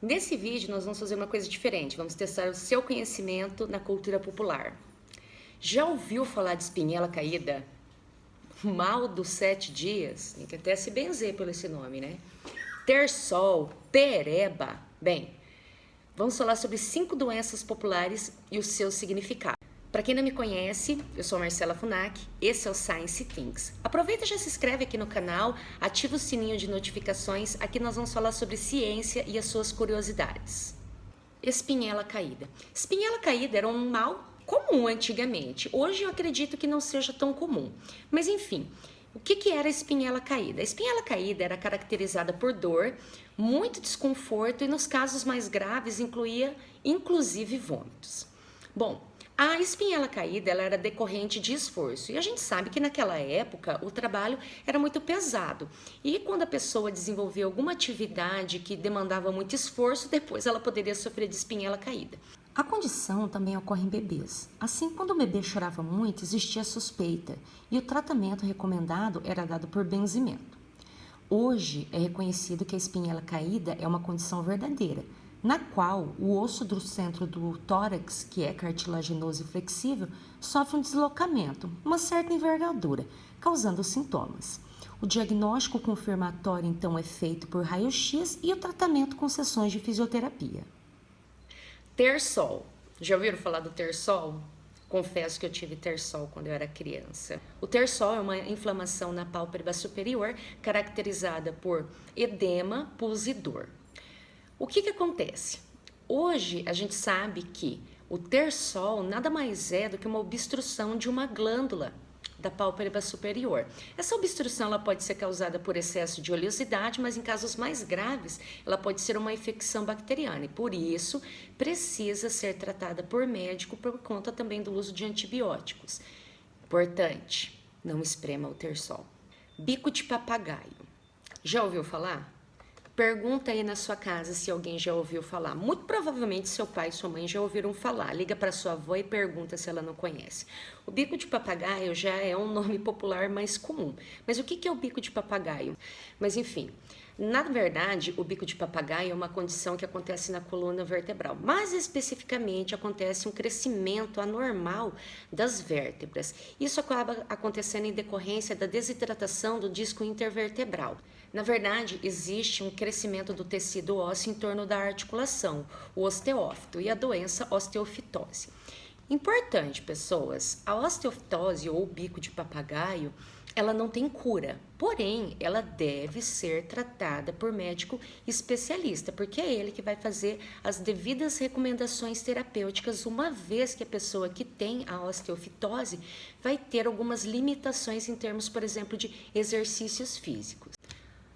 Nesse vídeo nós vamos fazer uma coisa diferente, vamos testar o seu conhecimento na cultura popular. Já ouviu falar de espinhela caída? Mal dos 7 dias? Tem que até se benzer pelo esse nome, né? Terçol, pereba. Bem, vamos falar sobre 5 doenças populares e o seu significado. Para quem não me conhece, eu sou Marcela Funac, esse é o Science Things. Aproveita e já se inscreve aqui no canal, ativa o sininho de notificações, aqui nós vamos falar sobre ciência e as suas curiosidades. Espinhela caída. Espinhela caída era um mal comum antigamente, hoje eu acredito que não seja tão comum, mas enfim. O que era a espinhela caída? A espinhela caída era caracterizada por dor, muito desconforto e nos casos mais graves incluía inclusive vômitos. Bom, a espinhela caída ela era decorrente de esforço e a gente sabe que naquela época o trabalho era muito pesado e quando a pessoa desenvolvia alguma atividade que demandava muito esforço, depois ela poderia sofrer de espinhela caída. A condição também ocorre em bebês. Assim, quando o bebê chorava muito, existia suspeita e o tratamento recomendado era dado por benzimento. Hoje é reconhecido que a espinhela caída é uma condição verdadeira, na qual o osso do centro do tórax, que é cartilaginoso e flexível, sofre um deslocamento, uma certa envergadura, causando sintomas. O diagnóstico confirmatório, então, é feito por raio-x e o tratamento com sessões de fisioterapia. Terçol. Já ouviram falar do terçol? Confesso que eu tive terçol quando eu era criança. O terçol é uma inflamação na pálpebra superior caracterizada por edema, pus e dor. O que acontece? Hoje a gente sabe que o terçol nada mais é do que uma obstrução de uma glândula da pálpebra superior. Essa obstrução ela pode ser causada por excesso de oleosidade, mas em casos mais graves ela pode ser uma infecção bacteriana e por isso precisa ser tratada por médico por conta também do uso de antibióticos. Importante, não esprema o terçol. Bico de papagaio. Já ouviu falar? Pergunta aí na sua casa se alguém já ouviu falar. Muito provavelmente seu pai e sua mãe já ouviram falar. Liga para sua avó e pergunta se ela não conhece. O bico de papagaio já é um nome popular mais comum. Mas o que é o bico de papagaio? Mas enfim, na verdade, o bico de papagaio é uma condição que acontece na coluna vertebral. Mais especificamente, acontece um crescimento anormal das vértebras. Isso acaba acontecendo em decorrência da desidratação do disco intervertebral. Na verdade, existe um crescimento do tecido ósseo em torno da articulação, o osteófito, e a doença osteofitose. Importante, pessoas, a osteofitose ou bico de papagaio, ela não tem cura, porém, ela deve ser tratada por médico especialista, porque é ele que vai fazer as devidas recomendações terapêuticas, uma vez que a pessoa que tem a osteofitose vai ter algumas limitações em termos, por exemplo, de exercícios físicos.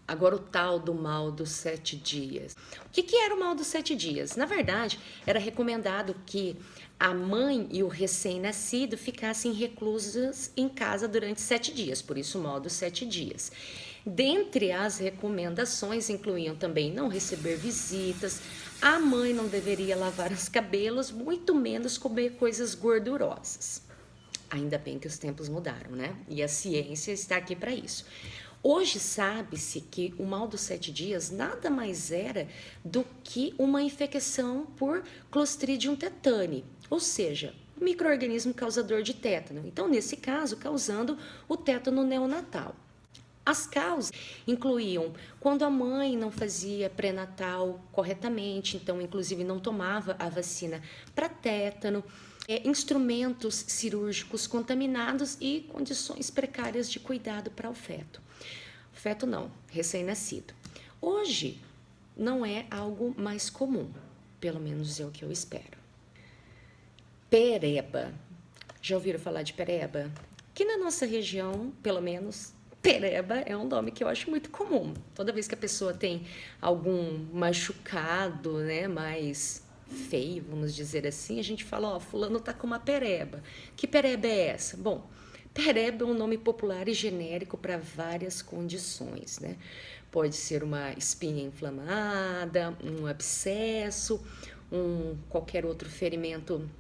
Agora o tal do mal dos 7 dias. O que era o mal dos 7 dias? Na verdade, era recomendado que a mãe e o recém-nascido ficassem reclusos em casa durante 7 dias, por isso o mal dos 7 dias. Dentre as recomendações incluíam também não receber visitas, a mãe não deveria lavar os cabelos, muito menos comer coisas gordurosas. Ainda bem que os tempos mudaram, né? E a ciência está aqui para isso. Hoje sabe-se que o mal dos 7 dias nada mais era do que uma infecção por Clostridium tetani, ou seja, um micro-organismo causador de tétano. Então, nesse caso, causando o tétano neonatal. As causas incluíam quando a mãe não fazia pré-natal corretamente, então inclusive não tomava a vacina para tétano, instrumentos cirúrgicos contaminados e condições precárias de cuidado para o feto. Feto não, recém-nascido. Hoje não é algo mais comum, pelo menos é o que eu espero. Pereba. Já ouviram falar de pereba? Aqui na nossa região, pelo menos, pereba é um nome que eu acho muito comum. Toda vez que a pessoa tem algum machucado, né, mais feio, vamos dizer assim, a gente fala, ó, fulano tá com uma pereba. Que pereba é essa? Bom, pereba é um nome popular e genérico para várias condições, né? Pode ser uma espinha inflamada, um abscesso, qualquer outro ferimento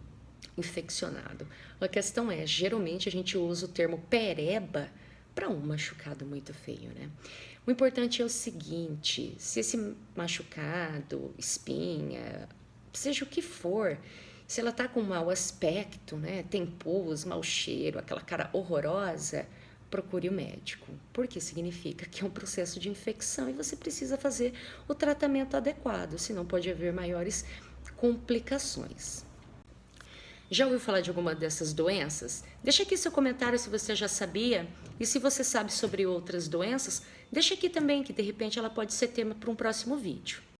infeccionado. A questão é, geralmente a gente usa o termo pereba para um machucado muito feio, né? O importante é o seguinte: se esse machucado, espinha, seja o que for, se ela tá com mau aspecto, né? Tem pus, mau cheiro, aquela cara horrorosa, procure o médico, porque significa que é um processo de infecção e você precisa fazer o tratamento adequado, senão pode haver maiores complicações. Já ouviu falar de alguma dessas doenças? Deixa aqui seu comentário se você já sabia, e se você sabe sobre outras doenças, deixa aqui também que de repente ela pode ser tema para um próximo vídeo.